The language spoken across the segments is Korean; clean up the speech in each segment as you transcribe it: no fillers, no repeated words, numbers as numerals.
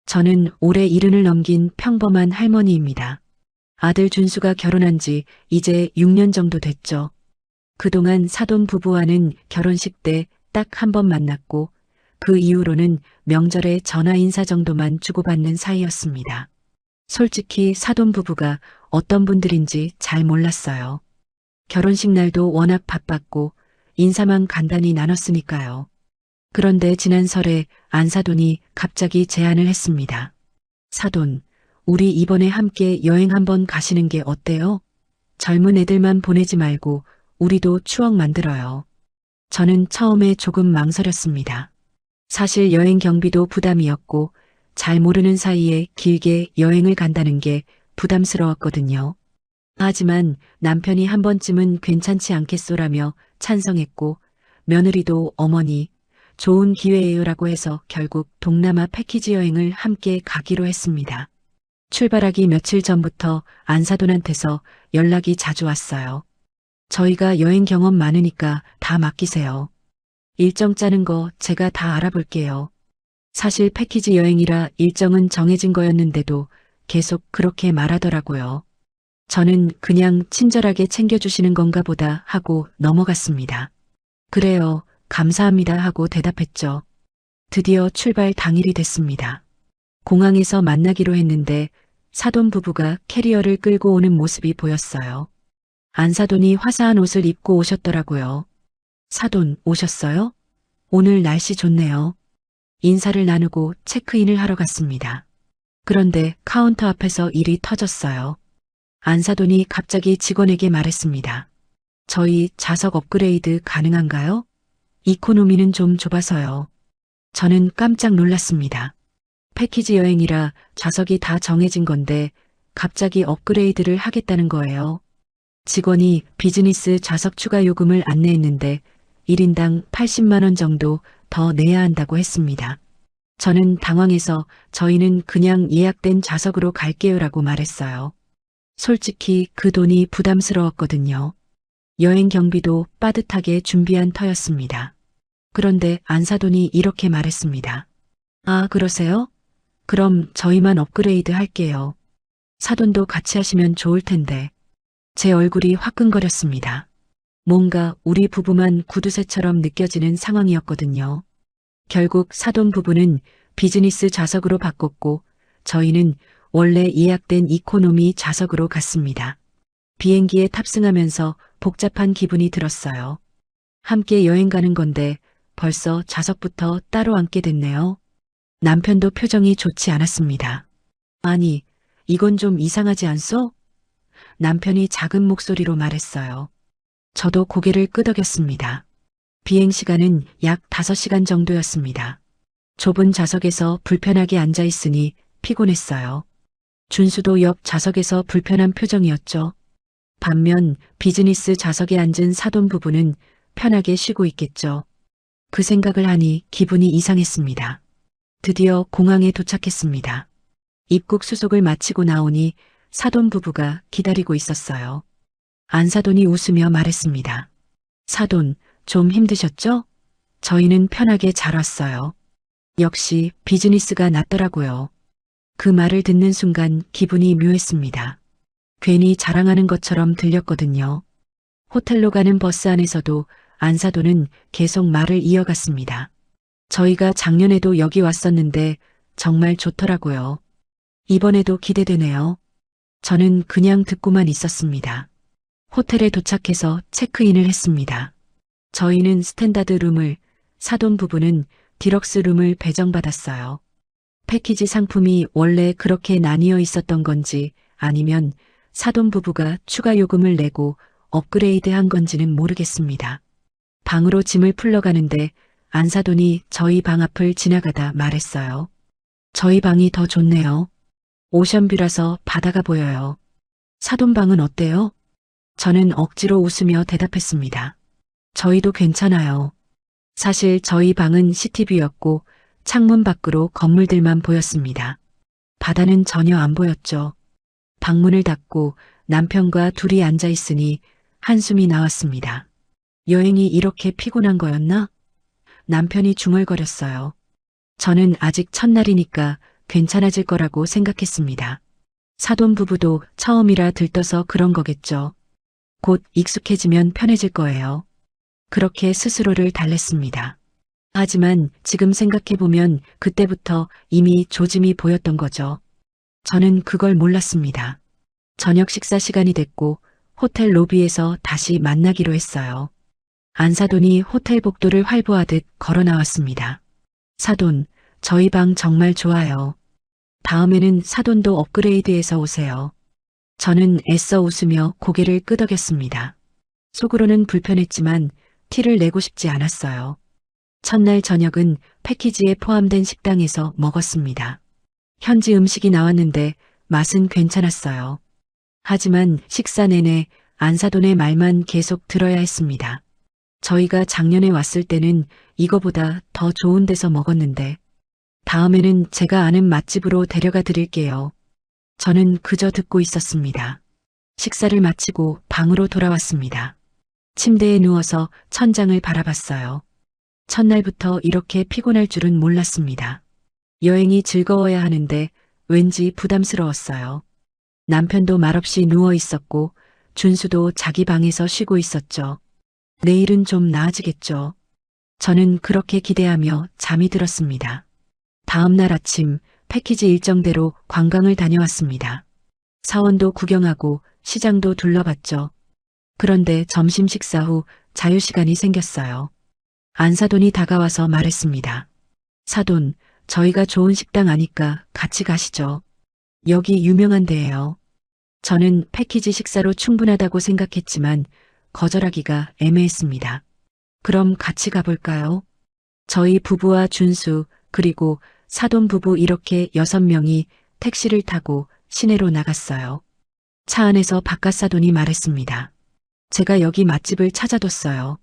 저는 올해 70을 넘긴 평범한 할머니입니다. 아들 준수가 결혼한 지 이제 6년 정도 됐죠. 그동안 사돈 부부와는 결혼식 때 딱 한 번 만났고 그 이후로는 명절에 전화 인사 정도만 주고받는 사이였습니다. 솔직히 사돈 부부가 어떤 분들인지 잘 몰랐어요. 결혼식 날도 워낙 바빴고 인사만 간단히 나눴으니까요. 그런데 지난 설에 안사돈이 갑자기 제안을 했습니다. 사돈, 우리 이번에 함께 여행 한번 가시는 게 어때요? 젊은 애들만 보내지 말고 우리도 추억 만들어요. 저는 처음에 조금 망설였습니다. 사실 여행 경비도 부담이었고 잘 모르는 사이에 길게 여행을 간다는 게 부담스러웠거든요. 하지만 남편이 한 번쯤은 괜찮지 않겠소라며 찬성했고 며느리도 어머니, 좋은 기회예요라고 해서 결국 동남아 패키지 여행을 함께 가기로 했습니다. 출발하기 며칠 전부터 안사돈한테서 연락이 자주 왔어요. 저희가 여행 경험 많으니까 다 맡기세요. 일정 짜는 거 제가 다 알아볼게요. 사실 패키지 여행이라 일정은 정해진 거였는데도 계속 그렇게 말하더라고요. 저는 그냥 친절하게 챙겨주시는 건가 보다 하고 넘어갔습니다. 그래요, 감사합니다 하고 대답했죠. 드디어 출발 당일이 됐습니다. 공항에서 만나기로 했는데 사돈 부부가 캐리어를 끌고 오는 모습이 보였어요. 안사돈이 화사한 옷을 입고 오셨더라고요. 사돈, 오셨어요? 오늘 날씨 좋네요. 인사를 나누고 체크인을 하러 갔습니다. 그런데 카운터 앞에서 일이 터졌어요. 안사돈이 갑자기 직원에게 말했습니다. 저희 좌석 업그레이드 가능한가요? 이코노미는 좀 좁아서요. 저는 깜짝 놀랐습니다. 패키지 여행이라 좌석이 다 정해진 건데 갑자기 업그레이드를 하겠다는 거예요. 직원이 비즈니스 좌석 추가 요금을 안내했는데 1인당 80만 원 정도 더 내야 한다고 했습니다. 저는 당황해서 저희는 그냥 예약된 좌석으로 갈게요라고 말했어요. 솔직히 그 돈이 부담스러웠거든요. 여행 경비도 빠듯하게 준비한 터였습니다. 그런데 안사돈이 이렇게 말했습니다. 아, 그러세요? 그럼 저희만 업그레이드 할게요. 사돈도 같이 하시면 좋을 텐데. 제 얼굴이 화끈거렸습니다. 뭔가 우리 부부만 구두쇠처럼 느껴지는 상황이었거든요. 결국 사돈 부부는 비즈니스 좌석으로 바꿨고 저희는 원래 예약된 이코노미 좌석으로 갔습니다. 비행기에 탑승하면서 복잡한 기분이 들었어요. 함께 여행 가는 건데 벌써 좌석부터 따로 앉게 됐네요. 남편도 표정이 좋지 않았습니다. 아니, 이건 좀 이상하지 않소? 남편이 작은 목소리로 말했어요. 저도 고개를 끄덕였습니다. 비행 시간은 약 5시간 정도였습니다. 좁은 좌석에서 불편하게 앉아 있으니 피곤했어요. 준수도 옆 좌석에서 불편한 표정이었죠. 반면 비즈니스 좌석에 앉은 사돈 부부는 편하게 쉬고 있겠죠. 그 생각을 하니 기분이 이상했습니다. 드디어 공항에 도착했습니다. 입국 수속을 마치고 나오니 사돈 부부가 기다리고 있었어요. 안사돈이 웃으며 말했습니다. 사돈, 좀 힘드셨죠? 저희는 편하게 잘 왔어요. 역시 비즈니스가 낫더라고요. 그 말을 듣는 순간 기분이 묘했습니다. 괜히 자랑하는 것처럼 들렸거든요. 호텔로 가는 버스 안에서도 안사돈은 계속 말을 이어갔습니다. 저희가 작년에도 여기 왔었는데 정말 좋더라고요. 이번에도 기대되네요. 저는 그냥 듣고만 있었습니다. 호텔에 도착해서 체크인을 했습니다. 저희는 스탠다드 룸을, 사돈 부부는 디럭스 룸을 배정받았어요. 패키지 상품이 원래 그렇게 나뉘어 있었던 건지 아니면 사돈 부부가 추가 요금을 내고 업그레이드 한 건지는 모르겠습니다. 방으로 짐을 풀러 가는데 안사돈이 저희 방 앞을 지나가다 말했어요. 저희 방이 더 좋네요. 오션뷰라서 바다가 보여요. 사돈 방은 어때요? 저는 억지로 웃으며 대답했습니다. 저희도 괜찮아요. 사실 저희 방은 시티뷰였고 창문 밖으로 건물들만 보였습니다. 바다는 전혀 안 보였죠. 방문을 닫고 남편과 둘이 앉아 있으니 한숨이 나왔습니다. 여행이 이렇게 피곤한 거였나? 남편이 중얼거렸어요. 저는 아직 첫날이니까 괜찮아질 거라고 생각했습니다. 사돈 부부도 처음이라 들떠서 그런 거겠죠. 곧 익숙해지면 편해질 거예요. 그렇게 스스로를 달랬습니다. 하지만 지금 생각해보면 그때부터 이미 조짐이 보였던 거죠. 저는 그걸 몰랐습니다. 저녁 식사 시간이 됐고 호텔 로비에서 다시 만나기로 했어요. 안사돈이 호텔 복도를 활보하듯 걸어 나왔습니다. 사돈, 저희 방 정말 좋아요. 다음에는 사돈도 업그레이드해서 오세요. 저는 애써 웃으며 고개를 끄덕였습니다. 속으로는 불편했지만 티를 내고 싶지 않았어요. 첫날 저녁은 패키지에 포함된 식당에서 먹었습니다. 현지 음식이 나왔는데 맛은 괜찮았어요. 하지만 식사 내내 안사돈의 말만 계속 들어야 했습니다. 저희가 작년에 왔을 때는 이거보다 더 좋은 데서 먹었는데 다음에는 제가 아는 맛집으로 데려가 드릴게요. 저는 그저 듣고 있었습니다. 식사를 마치고 방으로 돌아왔습니다. 침대에 누워서 천장을 바라봤어요. 첫날부터 이렇게 피곤할 줄은 몰랐습니다. 여행이 즐거워야 하는데 왠지 부담스러웠어요. 남편도 말없이 누워 있었고 준수도 자기 방에서 쉬고 있었죠. 내일은 좀 나아지겠죠. 저는 그렇게 기대하며 잠이 들었습니다. 다음 날 아침 패키지 일정대로 관광을 다녀왔습니다. 사원도 구경하고 시장도 둘러봤죠. 그런데 점심 식사 후 자유시간이 생겼어요. 안사돈이 다가와서 말했습니다. 사돈, 저희가 좋은 식당 아니까 같이 가시죠. 여기 유명한 데예요. 저는 패키지 식사로 충분하다고 생각했지만 거절하기가 애매했습니다. 그럼 같이 가볼까요? 저희 부부와 준수 그리고 사돈 부부 이렇게 6명이 택시를 타고 시내로 나갔어요. 차 안에서 바깥사돈이 말했습니다. 제가 여기 맛집을 찾아뒀어요.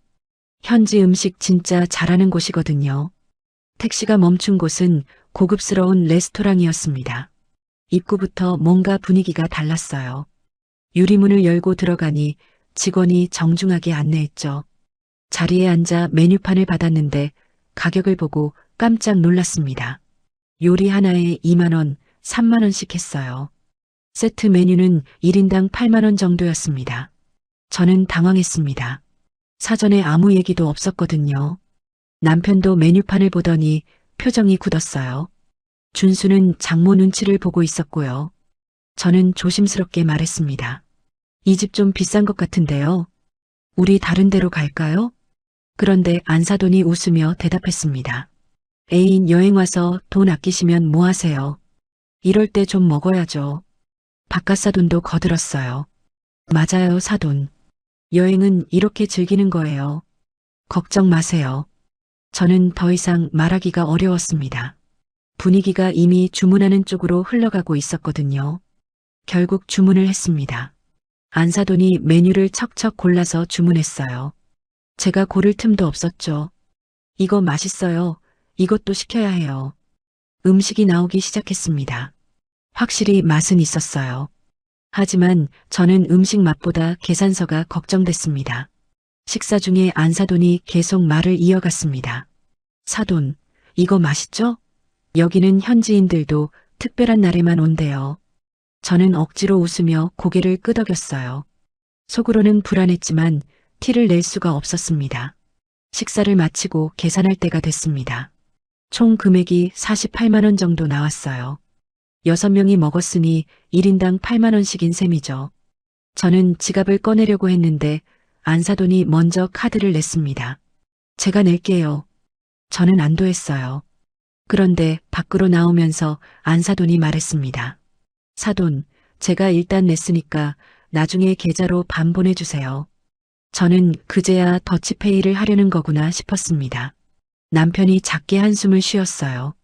현지 음식 진짜 잘하는 곳이거든요. 택시가 멈춘 곳은 고급스러운 레스토랑이었습니다. 입구부터 뭔가 분위기가 달랐어요. 유리문을 열고 들어가니 직원이 정중하게 안내했죠. 자리에 앉아 메뉴판을 받았는데 가격을 보고 깜짝 놀랐습니다. 요리 하나에 2만 원, 3만 원씩 했어요. 세트 메뉴는 1인당 8만 원 정도였습니다. 저는 당황했습니다. 사전에 아무 얘기도 없었거든요. 남편도 메뉴판을 보더니 표정이 굳었어요. 준수는 장모 눈치를 보고 있었고요. 저는 조심스럽게 말했습니다. 이 집 좀 비싼 것 같은데요. 우리 다른 데로 갈까요? 그런데 안사돈이 웃으며 대답했습니다. 애인 여행 와서 돈 아끼시면 뭐 하세요? 이럴 때 좀 먹어야죠. 바깥사돈도 거들었어요. 맞아요, 사돈. 여행은 이렇게 즐기는 거예요. 걱정 마세요. 저는 더 이상 말하기가 어려웠습니다. 분위기가 이미 주문하는 쪽으로 흘러가고 있었거든요. 결국 주문을 했습니다. 안사돈이 메뉴를 척척 골라서 주문했어요. 제가 고를 틈도 없었죠. 이거 맛있어요. 이것도 시켜야 해요. 음식이 나오기 시작했습니다. 확실히 맛은 있었어요. 하지만 저는 음식 맛보다 계산서가 걱정됐습니다. 식사 중에 안사돈이 계속 말을 이어갔습니다. 사돈, 이거 맛있죠? 여기는 현지인들도 특별한 날에만 온대요. 저는 억지로 웃으며 고개를 끄덕였어요. 속으로는 불안했지만 티를 낼 수가 없었습니다. 식사를 마치고 계산할 때가 됐습니다. 총 금액이 48만 원 정도 나왔어요. 6명이 먹었으니 1인당 8만 원씩인 셈이죠. 저는 지갑을 꺼내려고 했는데 안사돈이 먼저 카드를 냈습니다. 제가 낼게요. 저는 안도했어요. 그런데 밖으로 나오면서 안사돈이 말했습니다. 사돈, 제가 일단 냈으니까 나중에 계좌로 반 보내주세요. 저는 그제야 더치페이를 하려는 거구나 싶었습니다. 남편이 작게 한숨을 쉬었어요.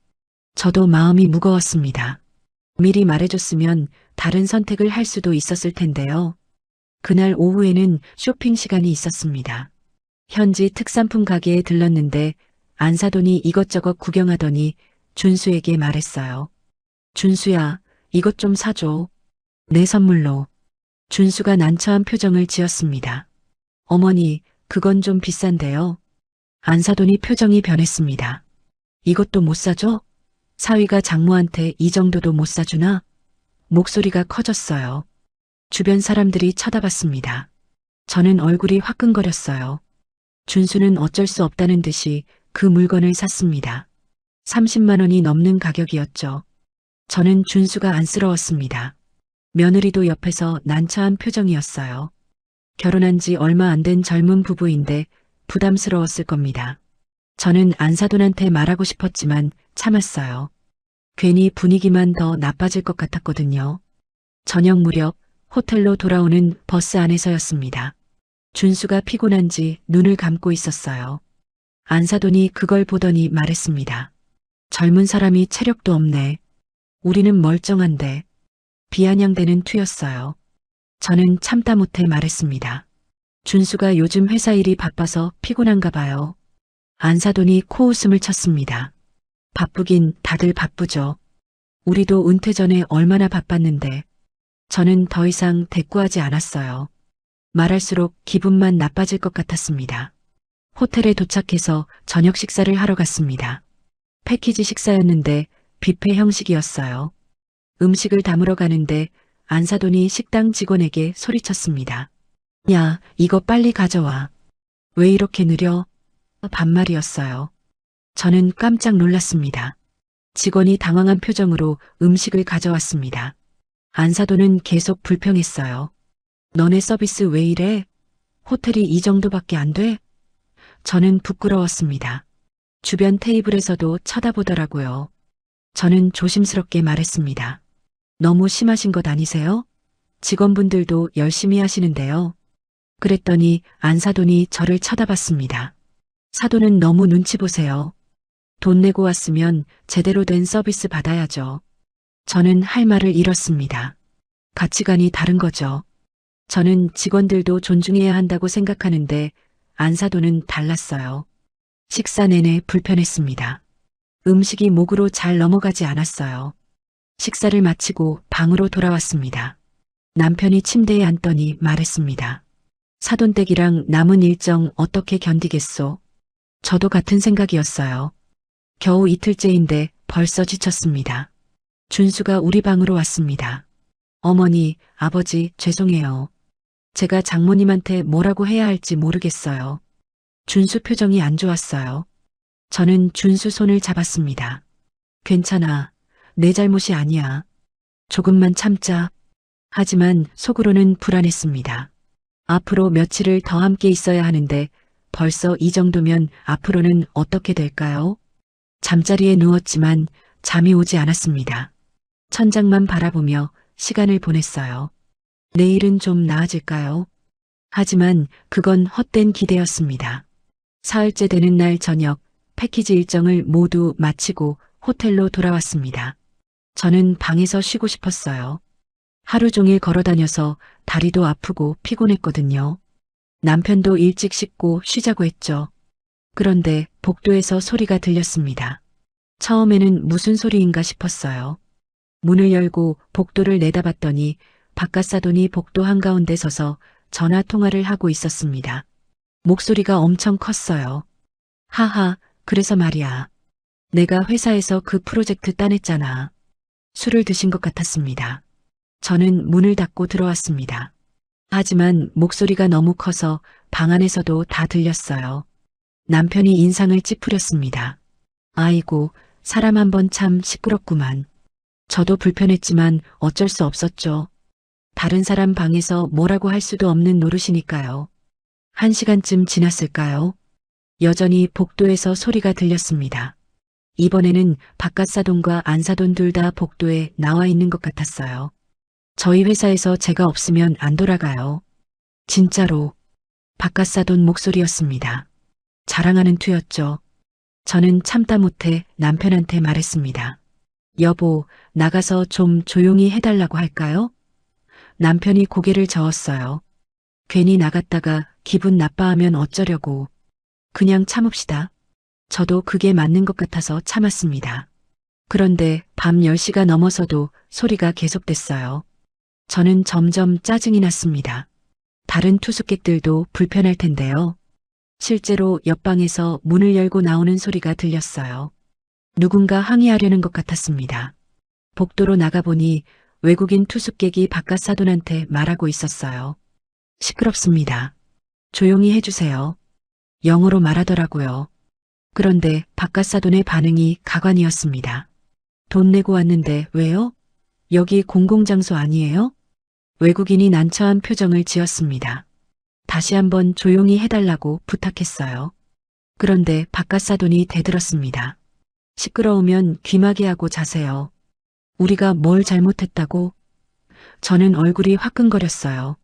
저도 마음이 무거웠습니다. 미리 말해줬으면 다른 선택을 할 수도 있었을 텐데요. 그날 오후에는 쇼핑 시간이 있었습니다. 현지 특산품 가게에 들렀는데 안사돈이 이것저것 구경하더니 준수에게 말했어요. 준수야, 이것 좀 사줘. 내 선물로. 준수가 난처한 표정을 지었습니다. 어머니, 그건 좀 비싼데요. 안사돈이 표정이 변했습니다. 이것도 못 사줘? 사위가 장모한테 이 정도도 못 사주나? 목소리가 커졌어요. 주변 사람들이 쳐다봤습니다. 저는 얼굴이 화끈거렸어요. 준수는 어쩔 수 없다는 듯이 그 물건을 샀습니다. 30만 원이 넘는 가격이었죠. 저는 준수가 안쓰러웠습니다. 며느리도 옆에서 난처한 표정이었어요. 결혼한 지 얼마 안 된 젊은 부부인데 부담스러웠을 겁니다. 저는 안사돈한테 말하고 싶었지만 참았어요. 괜히 분위기만 더 나빠질 것 같았거든요. 저녁 무렵 호텔로 돌아오는 버스 안에서였습니다. 준수가 피곤한지 눈을 감고 있었어요. 안사돈이 그걸 보더니 말했습니다. 젊은 사람이 체력도 없네. 우리는 멀쩡한데. 비아냥대는 투였어요. 저는 참다 못해 말했습니다. 준수가 요즘 회사 일이 바빠서 피곤한가 봐요. 안사돈이 코웃음을 쳤습니다. 바쁘긴 다들 바쁘죠. 우리도 은퇴 전에 얼마나 바빴는데. 저는 더 이상 대꾸하지 않았어요. 말할수록 기분만 나빠질 것 같았습니다. 호텔에 도착해서 저녁 식사를 하러 갔습니다. 패키지 식사였는데 뷔페 형식이었어요. 음식을 담으러 가는데 안사돈이 식당 직원에게 소리쳤습니다. 야, 이거 빨리 가져와. 왜 이렇게 느려? 반말이었어요. 저는 깜짝 놀랐습니다. 직원이 당황한 표정으로 음식을 가져왔습니다. 안사돈은 계속 불평했어요. 너네 서비스 왜 이래? 호텔이 이 정도밖에 안 돼? 저는 부끄러웠습니다. 주변 테이블에서도 쳐다보더라고요. 저는 조심스럽게 말했습니다. 너무 심하신 것 아니세요? 직원분들도 열심히 하시는데요. 그랬더니 안사돈이 저를 쳐다봤습니다. 사돈은 너무 눈치 보세요. 돈 내고 왔으면 제대로 된 서비스 받아야죠. 저는 할 말을 잃었습니다. 가치관이 다른 거죠. 저는 직원들도 존중해야 한다고 생각하는데 안사돈은 달랐어요. 식사 내내 불편했습니다. 음식이 목으로 잘 넘어가지 않았어요. 식사를 마치고 방으로 돌아왔습니다. 남편이 침대에 앉더니 말했습니다. 사돈댁이랑 남은 일정 어떻게 견디겠소? 저도 같은 생각이었어요. 겨우 이틀째인데 벌써 지쳤습니다. 준수가 우리 방으로 왔습니다. 어머니, 아버지, 죄송해요. 제가 장모님한테 뭐라고 해야 할지 모르겠어요. 준수 표정이 안 좋았어요. 저는 준수 손을 잡았습니다. 괜찮아. 내 잘못이 아니야. 조금만 참자. 하지만 속으로는 불안했습니다. 앞으로 며칠을 더 함께 있어야 하는데 벌써 이 정도면 앞으로는 어떻게 될까요? 잠자리에 누웠지만 잠이 오지 않았습니다. 천장만 바라보며 시간을 보냈어요. 내일은 좀 나아질까요? 하지만 그건 헛된 기대였습니다. 사흘째 되는 날 저녁 패키지 일정을 모두 마치고 호텔로 돌아왔습니다. 저는 방에서 쉬고 싶었어요. 하루 종일 걸어다녀서 다리도 아프고 피곤했거든요. 남편도 일찍 씻고 쉬자고 했죠. 그런데 복도에서 소리가 들렸습니다. 처음에는 무슨 소리인가 싶었어요. 문을 열고 복도를 내다봤더니 바깥사돈이 복도 한가운데 서서 전화 통화를 하고 있었습니다. 목소리가 엄청 컸어요. 하하, 그래서 말이야. 내가 회사에서 그 프로젝트 따냈잖아. 술을 드신 것 같았습니다. 저는 문을 닫고 들어왔습니다. 하지만 목소리가 너무 커서 방 안에서도 다 들렸어요. 남편이 인상을 찌푸렸습니다. 아이고, 사람 한 번 참 시끄럽구만. 저도 불편했지만 어쩔 수 없었죠. 다른 사람 방에서 뭐라고 할 수도 없는 노릇이니까요. 1시간쯤 지났을까요? 여전히 복도에서 소리가 들렸습니다. 이번에는 바깥사돈과 안사돈 둘 다 복도에 나와 있는 것 같았어요. 저희 회사에서 제가 없으면 안 돌아가요. 진짜로. 바깥사돈 목소리였습니다. 자랑하는 투였죠. 저는 참다 못해 남편한테 말했습니다. 여보, 나가서 좀 조용히 해달라고 할까요? 남편이 고개를 저었어요. 괜히 나갔다가 기분 나빠하면 어쩌려고. 그냥 참읍시다. 저도 그게 맞는 것 같아서 참았습니다. 그런데 밤 10시가 넘어서도 소리가 계속됐어요. 저는 점점 짜증이 났습니다. 다른 투숙객들도 불편할 텐데요. 실제로 옆방에서 문을 열고 나오는 소리가 들렸어요. 누군가 항의하려는 것 같았습니다. 복도로 나가보니 외국인 투숙객이 바깥 사돈한테 말하고 있었어요. 시끄럽습니다. 조용히 해주세요. 영어로 말하더라고요. 그런데 바깥 사돈의 반응이 가관이었습니다. 돈 내고 왔는데 왜요? 여기 공공장소 아니에요? 외국인이 난처한 표정을 지었습니다. 다시 한번 조용히 해달라고 부탁했어요. 그런데 바깥 사돈이 대들었습니다. 시끄러우면 귀마개 하고 자세요. 우리가 뭘 잘못했다고? 저는 얼굴이 화끈거렸어요.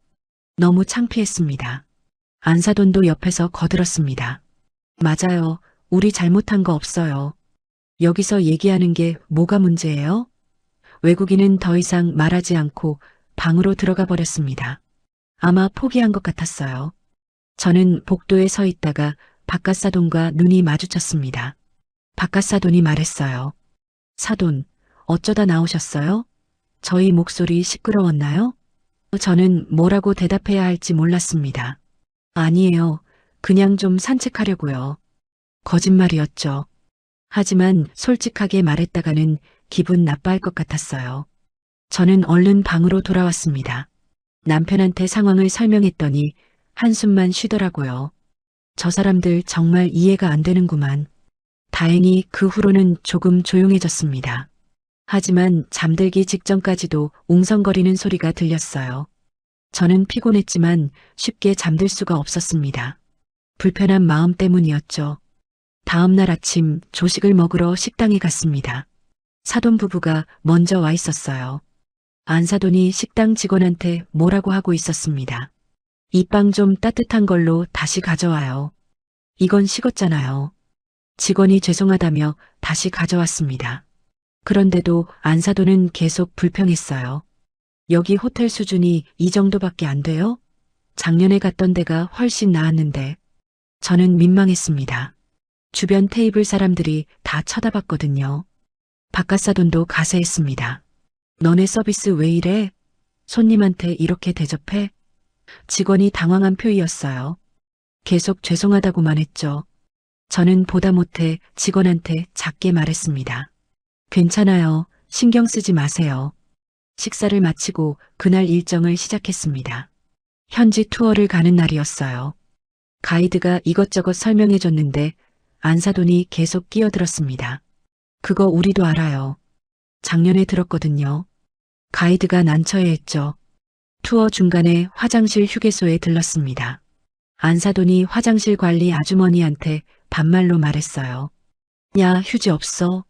너무 창피했습니다. 안사돈도 옆에서 거들었습니다. 맞아요. 우리 잘못한 거 없어요. 여기서 얘기하는 게 뭐가 문제예요? 외국인은 더 이상 말하지 않고 방으로 들어가 버렸습니다. 아마 포기한 것 같았어요. 저는 복도에 서 있다가 바깥사돈과 눈이 마주쳤습니다. 바깥사돈이 말했어요. 사돈, 어쩌다 나오셨어요? 저희 목소리 시끄러웠나요? 저는 뭐라고 대답해야 할지 몰랐습니다. 아니에요. 그냥 좀 산책하려고요. 거짓말이었죠. 하지만 솔직하게 말했다가는 기분 나빠할 것 같았어요. 저는 얼른 방으로 돌아왔습니다. 남편한테 상황을 설명했더니 한숨만 쉬더라고요. 저 사람들 정말 이해가 안 되는구만. 다행히 그 후로는 조금 조용해졌습니다. 하지만 잠들기 직전까지도 웅성거리는 소리가 들렸어요. 저는 피곤했지만 쉽게 잠들 수가 없었습니다. 불편한 마음 때문이었죠. 다음 날 아침 조식을 먹으러 식당에 갔습니다. 사돈 부부가 먼저 와 있었어요. 안사돈이 식당 직원한테 뭐라고 하고 있었습니다. 이 빵 좀 따뜻한 걸로 다시 가져와요. 이건 식었잖아요. 직원이 죄송하다며 다시 가져왔습니다. 그런데도 안사돈은 계속 불평했어요. 여기 호텔 수준이 이 정도밖에 안 돼요? 작년에 갔던 데가 훨씬 나았는데. 저는 민망했습니다. 주변 테이블 사람들이 다 쳐다봤거든요. 바깥사돈도 가세했습니다. 너네 서비스 왜 이래? 손님한테 이렇게 대접해? 직원이 당황한 표이었어요. 계속 죄송하다고만 했죠. 저는 보다 못해 직원한테 작게 말했습니다. 괜찮아요. 신경 쓰지 마세요. 식사를 마치고 그날 일정을 시작했습니다. 현지 투어를 가는 날이었어요. 가이드가 이것저것 설명해 줬는데 안사돈이 계속 끼어들었습니다. 그거 우리도 알아요. 작년에 들었거든요. 가이드가 난처해했죠. 투어 중간에 화장실 휴게소에 들렀습니다. 안사돈이 화장실 관리 아주머니한테 반말로 말했어요. 야, 휴지 없어.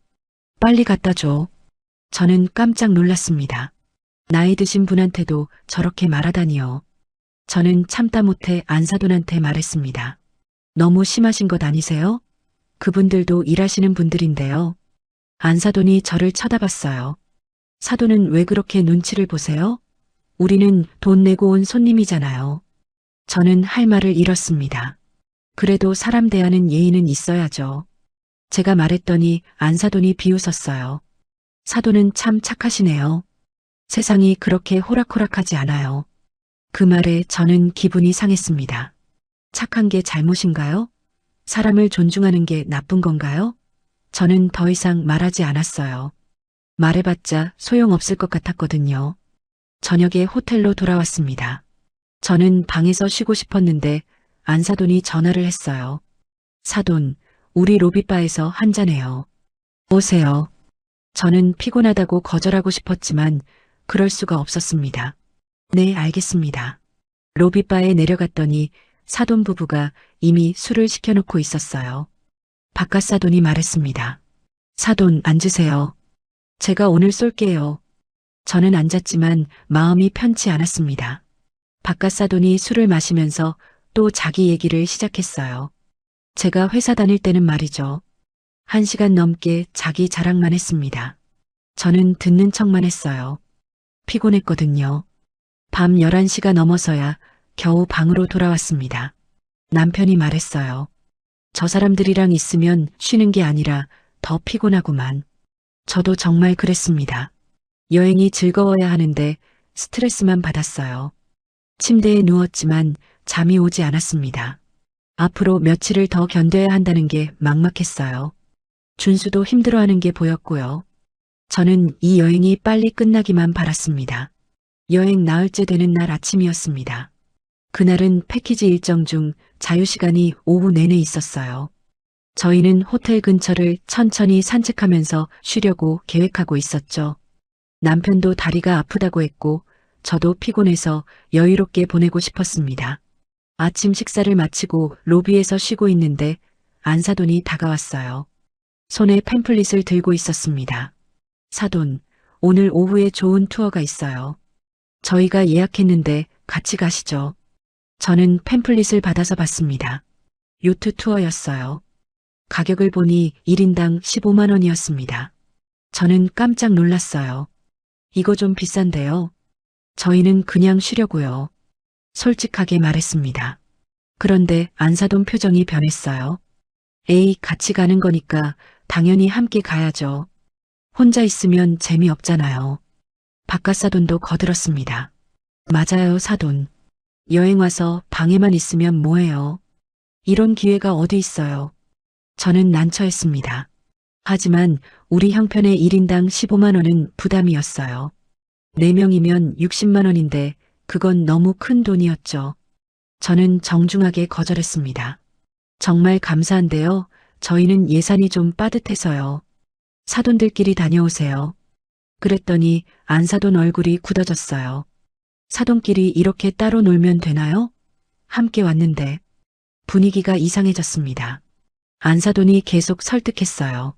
빨리 갖다 줘. 저는 깜짝 놀랐습니다. 나이 드신 분한테도 저렇게 말하다니요. 저는 참다 못해 안사돈한테 말했습니다. 너무 심하신 것 아니세요? 그분들도 일하시는 분들인데요. 안사돈이 저를 쳐다봤어요. 사돈은 왜 그렇게 눈치를 보세요? 우리는 돈 내고 온 손님이잖아요. 저는 할 말을 잃었습니다. 그래도 사람 대하는 예의는 있어야죠. 제가 말했더니 안사돈이 비웃었어요. 사돈은 참 착하시네요. 세상이 그렇게 호락호락하지 않아요. 그 말에 저는 기분이 상했습니다. 착한 게 잘못인가요? 사람을 존중하는 게 나쁜 건가요? 저는 더 이상 말하지 않았어요. 말해봤자 소용없을 것 같았거든요. 저녁에 호텔로 돌아왔습니다. 저는 방에서 쉬고 싶었는데 안사돈이 전화를 했어요. 사돈, 우리 로비바에서 한잔해요. 오세요. 저는 피곤하다고 거절하고 싶었지만 그럴 수가 없었습니다. 네, 알겠습니다. 로비바에 내려갔더니 사돈 부부가 이미 술을 시켜놓고 있었어요. 바깥 사돈이 말했습니다. 사돈, 앉으세요. 제가 오늘 쏠게요. 저는 앉았지만 마음이 편치 않았습니다. 바깥 사돈이 술을 마시면서 또 자기 얘기를 시작했어요. 제가 회사 다닐 때는 말이죠. 1시간 넘게 자기 자랑만 했습니다. 저는 듣는 척만 했어요. 피곤했거든요. 밤 11시가 넘어서야 겨우 방으로 돌아왔습니다. 남편이 말했어요. 저 사람들이랑 있으면 쉬는 게 아니라 더 피곤하구만. 저도 정말 그랬습니다. 여행이 즐거워야 하는데 스트레스만 받았어요. 침대에 누웠지만 잠이 오지 않았습니다. 앞으로 며칠을 더 견뎌야 한다는 게 막막했어요. 준수도 힘들어하는 게 보였고요. 저는 이 여행이 빨리 끝나기만 바랐습니다. 여행 나흘째 되는 날 아침이었습니다. 그날은 패키지 일정 중 자유시간이 오후 내내 있었어요. 저희는 호텔 근처를 천천히 산책하면서 쉬려고 계획하고 있었죠. 남편도 다리가 아프다고 했고 저도 피곤해서 여유롭게 보내고 싶었습니다. 아침 식사를 마치고 로비에서 쉬고 있는데 안사돈이 다가왔어요. 손에 팸플릿을 들고 있었습니다. 사돈, 오늘 오후에 좋은 투어가 있어요. 저희가 예약했는데 같이 가시죠. 저는 팸플릿을 받아서 봤습니다. 요트 투어였어요. 가격을 보니 1인당 15만 원이었습니다. 저는 깜짝 놀랐어요. 이거 좀 비싼데요. 저희는 그냥 쉬려고요. 솔직하게 말했습니다. 그런데 안사돈 표정이 변했어요. 에이, 같이 가는 거니까 당연히 함께 가야죠. 혼자 있으면 재미없잖아요. 바깥사돈도 거들었습니다. 맞아요, 사돈. 여행 와서 방에만 있으면 뭐해요. 이런 기회가 어디 있어요. 저는 난처했습니다. 하지만 우리 형편의 1인당 15만 원은 부담이었어요. 4명이면 60만 원인데 그건 너무 큰 돈이었죠. 저는 정중하게 거절했습니다. 정말 감사한데요. 저희는 예산이 좀 빠듯해서요. 사돈들끼리 다녀오세요. 그랬더니 안사돈 얼굴이 굳어졌어요. 사돈끼리 이렇게 따로 놀면 되나요? 함께 왔는데 분위기가 이상해졌습니다. 안사돈이 계속 설득했어요.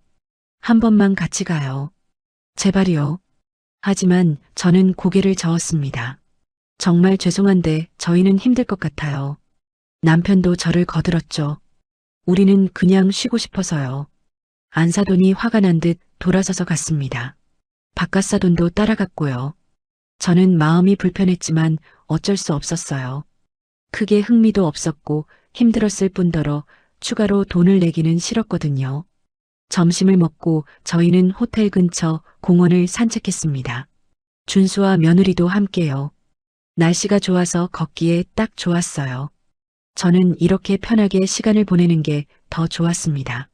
한 번만 같이 가요. 제발이요. 하지만 저는 고개를 저었습니다. 정말 죄송한데 저희는 힘들 것 같아요. 남편도 저를 거들었죠. 우리는 그냥 쉬고 싶어서요. 안사돈이 화가 난 듯 돌아서서 갔습니다. 바깥사돈도 따라갔고요. 저는 마음이 불편했지만 어쩔 수 없었어요. 크게 흥미도 없었고 힘들었을 뿐더러 추가로 돈을 내기는 싫었거든요. 점심을 먹고 저희는 호텔 근처 공원을 산책했습니다. 준수와 며느리도 함께요. 날씨가 좋아서 걷기에 딱 좋았어요. 저는 이렇게 편하게 시간을 보내는 게 더 좋았습니다.